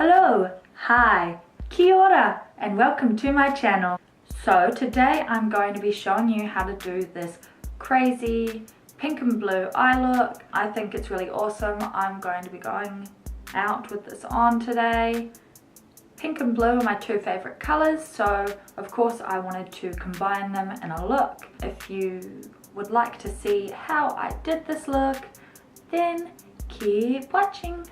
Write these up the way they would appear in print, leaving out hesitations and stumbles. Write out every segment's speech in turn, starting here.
Hello, hi, kia ora, and welcome to my channel. So today I'm going to be showing you how to do this crazy pink and blue eye look. I think it's really awesome. I'm going to be going out with this on today. Pink and blue are my two favorite colors, so of course I wanted to combine them in a look. If you would like to see how I did this look, then keep watching.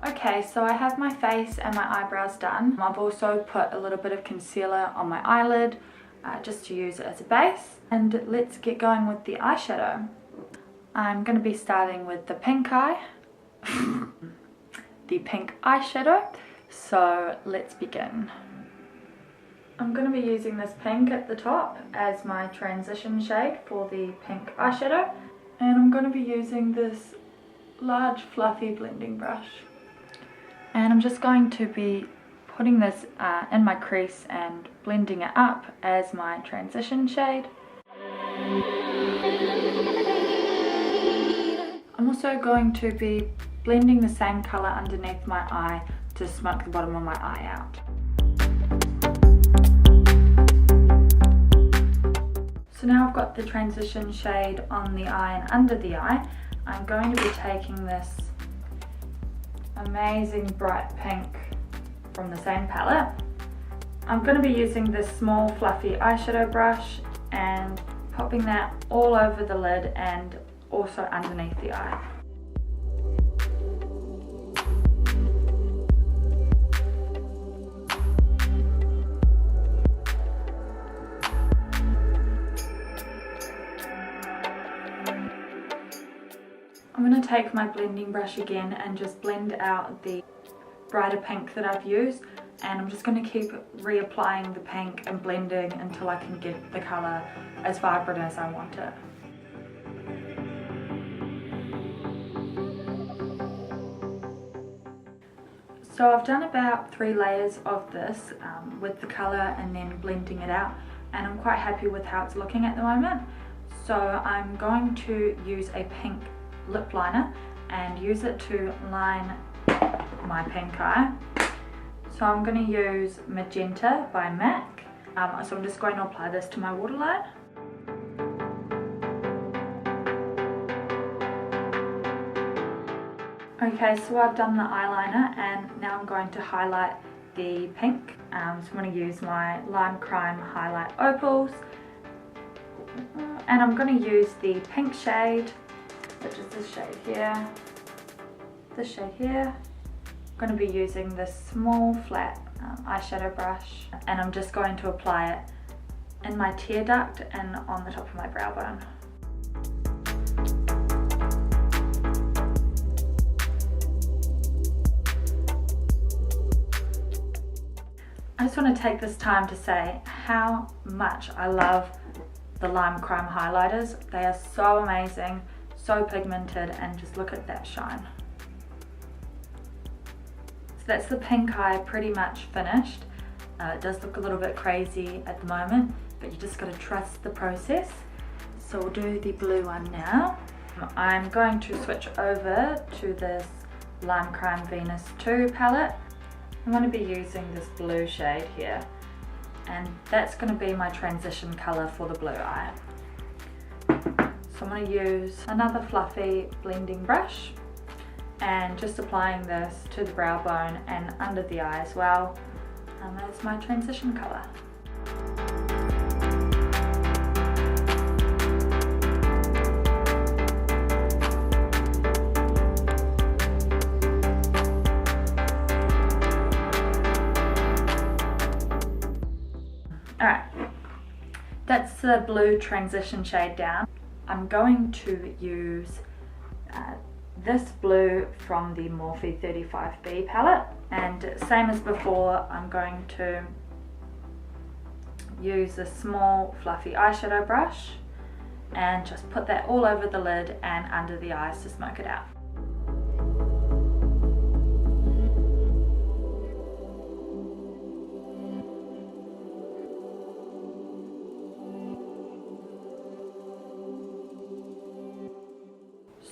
Okay, so I have my face and my eyebrows done. I've also put a little bit of concealer on my eyelid just to use it as a base. And let's get going with the eyeshadow. I'm going to be starting with the pink eye, the pink eyeshadow. So let's begin. I'm going to be using this pink at the top as my transition shade for the pink eyeshadow. And I'm going to be using this large fluffy blending brush. And I'm just going to be putting this in my crease and blending it up as my transition shade. I'm also going to be blending the same colour underneath my eye to smoke the bottom of my eye out. So now I've got the transition shade on the eye and under the eye. I'm going to be taking this amazing bright pink from the same palette. I'm going to be using this small fluffy eyeshadow brush and popping that all over the lid and also underneath the eye. I'm going to take my blending brush again and just blend out the brighter pink that I've used, and I'm just going to keep reapplying the pink and blending until I can get the colour as vibrant as I want it. So I've done about 3 layers of this with the colour and then blending it out, and I'm quite happy with how it's looking at the moment. So I'm going to use a pink lip liner and use it to line my pink eye. So I'm going to use Magenta by MAC. So I'm just going to apply this to my waterline. Okay, so I've done the eyeliner and now I'm going to highlight the pink. So I'm going to use my Lime Crime Hi-Lite Opals, and I'm going to use the pink shade, which is this shade here, this shade here. I'm going to be using this small flat eyeshadow brush, and I'm just going to apply it in my tear duct and on the top of my brow bone. I just want to take this time to say how much I love the Lime Crime highlighters. They are so amazing, so pigmented, and just look at that shine. So that's the pink eye pretty much finished. It does look a little bit crazy at the moment, but you just got to trust the process. So we'll do the blue one now. I'm going to switch over to this Lime Crime Venus 2 palette. I'm going to be using this blue shade here, and that's going to be my transition colour for the blue eye. So I'm going to use another fluffy blending brush and just applying this to the brow bone and under the eye as well. And that's my transition colour. Alright, that's the blue transition shade down. I'm going to use this blue from the Morphe 35B palette, and same as before, I'm going to use a small fluffy eyeshadow brush and just put that all over the lid and under the eyes to smoke it out.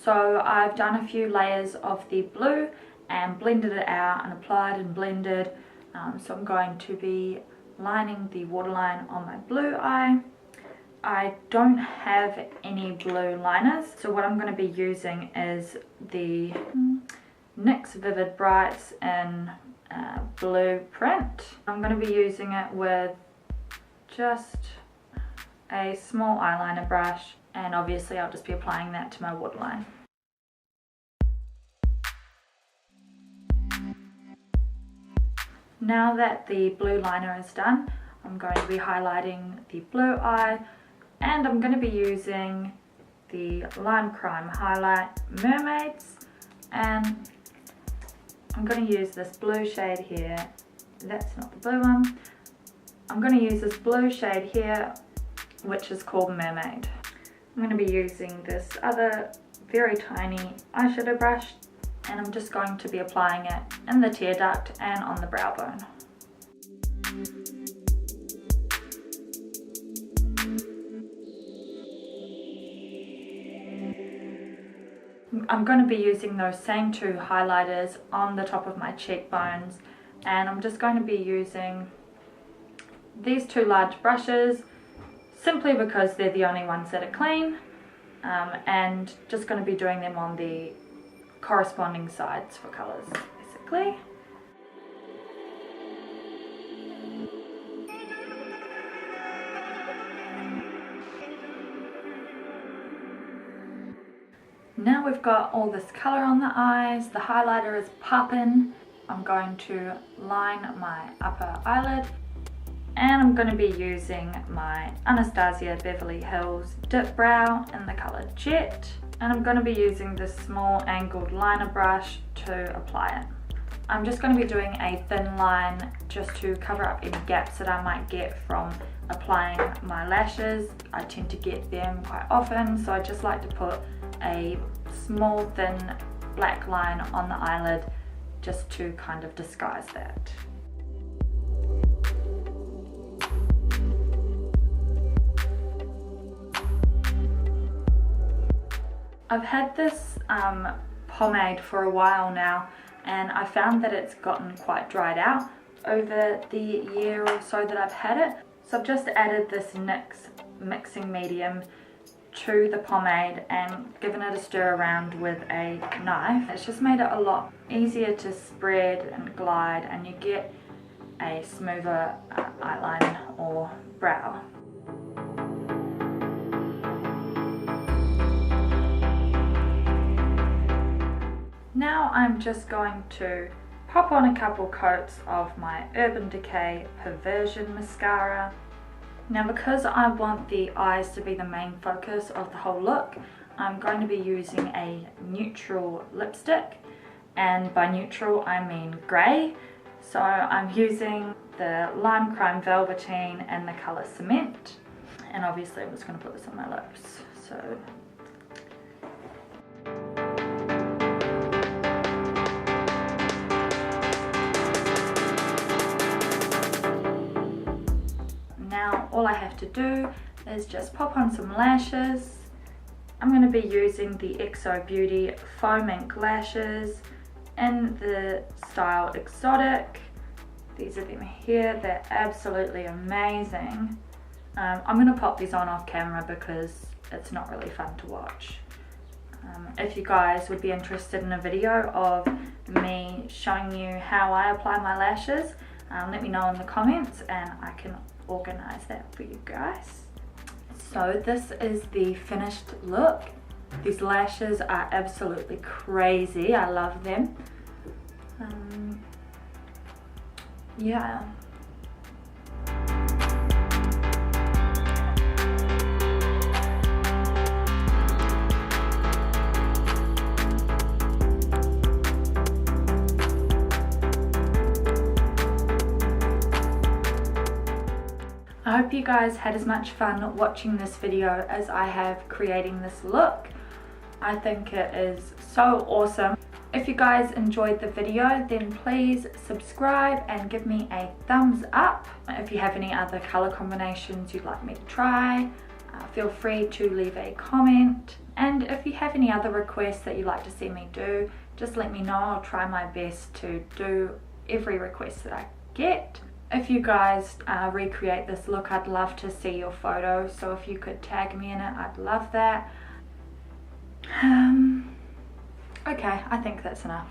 So I've done a few layers of the blue and blended it out and applied and blended. So I'm going to be lining the waterline on my blue eye. I don't have any blue liners, so what I'm going to be using is the NYX Vivid Brights in blue print. I'm going to be using it with just a small eyeliner brush, and obviously I'll just be applying that to my waterline. Now that the blue liner is done, I'm going to be highlighting the blue eye, and I'm going to be using the Lime Crime Highlight Mermaids, and I'm going to use this blue shade here. That's not the blue one. I'm going to use this blue shade here, which is called Mermaid. I'm going to be using this other very tiny eyeshadow brush, and I'm just going to be applying it in the tear duct and on the brow bone. I'm going to be using those same two highlighters on the top of my cheekbones, and I'm just going to be using these two large brushes simply because they're the only ones that are clean, and just going to be doing them on the corresponding sides for colours basically. Now we've got all this colour on the eyes, the highlighter is popping. I'm going to line my upper eyelid, and I'm going to be using my Anastasia Beverly Hills Dipbrow in the colour Jet, and I'm going to be using this small angled liner brush to apply it. I'm just going to be doing a thin line just to cover up any gaps that I might get from applying my lashes. I tend to get them quite often, so I just like to put a small thin black line on the eyelid just to kind of disguise that. I've had this pomade for a while now, and I found that it's gotten quite dried out over the year or so that I've had it. So I've just added this NYX mixing medium to the pomade and given it a stir around with a knife. It's just made it a lot easier to spread and glide, and you get a smoother eyeline or brow. Now I'm just going to pop on a couple coats of my Urban Decay Perversion mascara. Now because I want the eyes to be the main focus of the whole look, I'm going to be using a neutral lipstick, and by neutral I mean grey. So I'm using the Lime Crime Velvetine in the colour Cement, and obviously I'm just going to put this on my lips. So all I have to do is just pop on some lashes. I'm going to be using the XO Beauty Faux Mink lashes in the style Exotic. These are them here, they're absolutely amazing. I'm going to pop these on off camera because it's not really fun to watch. If you guys would be interested in a video of me showing you how I apply my lashes, let me know in the comments and I can organize that for you guys. So this is the finished look. These lashes are absolutely crazy. I love them. Yeah. I hope you guys had as much fun watching this video as I have creating this look. I think it is so awesome. If you guys enjoyed the video, then please subscribe and give me a thumbs up. If you have any other color combinations you'd like me to try, feel free to leave a comment. And if you have any other requests that you'd like to see me do, just let me know. I'll try my best to do every request that I get. If you guys recreate this look, I'd love to see your photos, so if you could tag me in it, I'd love that. Okay, I think that's enough.